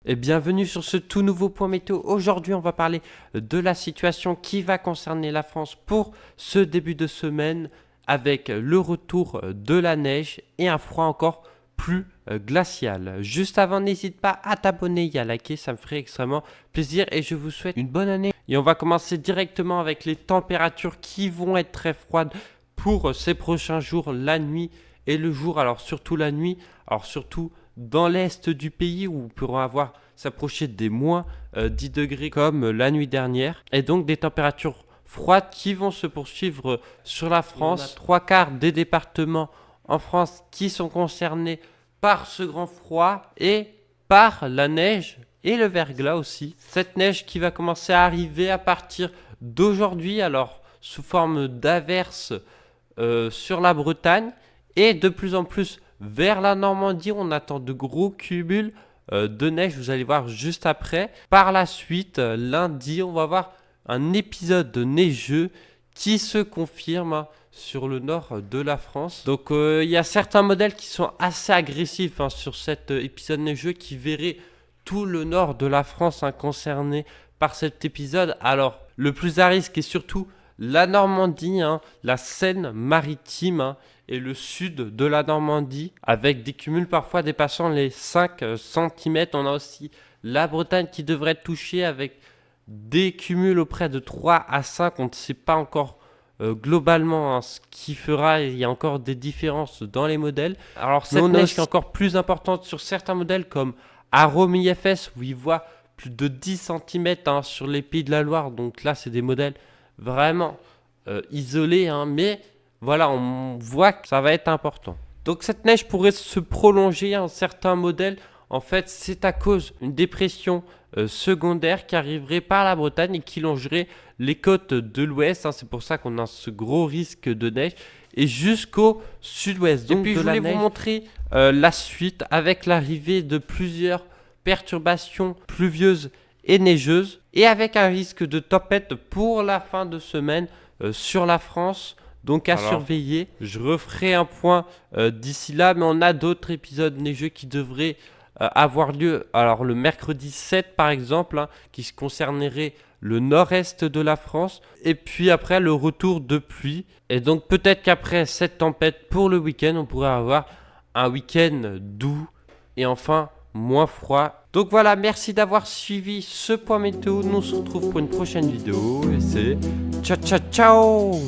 Et bienvenue sur ce tout nouveau point météo. Aujourd'hui, on va parler de la situation qui va concerner la France pour ce début de semaine avec le retour de la neige et un froid encore plus glacial. Juste avant, n'hésite pas à t'abonner et à liker, ça me ferait extrêmement plaisir et je vous souhaite une bonne année. Et on va commencer directement avec les températures qui vont être très froides pour ces prochains jours, la nuit et le jour. Alors surtout la nuit, alors surtout dans l'est du pays où on pourra s'approcher des moins 10 degrés comme la nuit dernière. Et donc des températures froides qui vont se poursuivre sur la France. Trois quarts des départements en France qui sont concernés par ce grand froid et par la neige et le verglas aussi. Cette neige qui va commencer à arriver à partir d'aujourd'hui, alors sous forme d'averses sur la Bretagne et de plus en plus vers la Normandie. On attend de gros cumuls de neige, vous allez voir juste après. Par la suite, lundi, on va voir un épisode neigeux qui se confirme sur le nord de la France. Donc il y a certains modèles qui sont assez agressifs sur cet épisode neigeux qui verrait tout le nord de la France concerné par cet épisode. Alors le plus à risque est surtout la Normandie, la Seine-Maritime et le sud de la Normandie, avec des cumuls parfois dépassant les 5 cm. On a aussi la Bretagne qui devrait être touchée avec des cumuls auprès de 3 à 5. On ne sait pas encore globalement ce qui fera. Il y a encore des différences dans les modèles. Alors cette neige qui est encore plus importante sur certains modèles comme Arome IFS où il voit plus de 10 cm sur les Pays de la Loire. Donc là c'est des modèles vraiment isolés, mais voilà, on voit que ça va être important. Donc cette neige pourrait se prolonger certains modèles. En fait, c'est à cause d'une dépression secondaire qui arriverait par la Bretagne et qui longerait les côtes de l'ouest. C'est pour ça qu'on a ce gros risque de neige et jusqu'au sud-ouest. Donc et puis je voulais vous montrer la suite avec l'arrivée de plusieurs perturbations pluvieuses et neigeuses et avec un risque de tempête pour la fin de semaine sur la France. Donc à surveiller. Je referai un point d'ici là, mais on a d'autres épisodes neigeux qui devraient avoir lieu. Alors le mercredi 7 par exemple, qui concernerait le nord-est de la France. Et puis après le retour de pluie. Et donc peut-être qu'après cette tempête pour le week-end, on pourrait avoir un week-end doux et enfin moins froid. Donc voilà, merci d'avoir suivi ce point météo. Nous on se retrouve pour une prochaine vidéo. Et c'est ciao ciao ciao.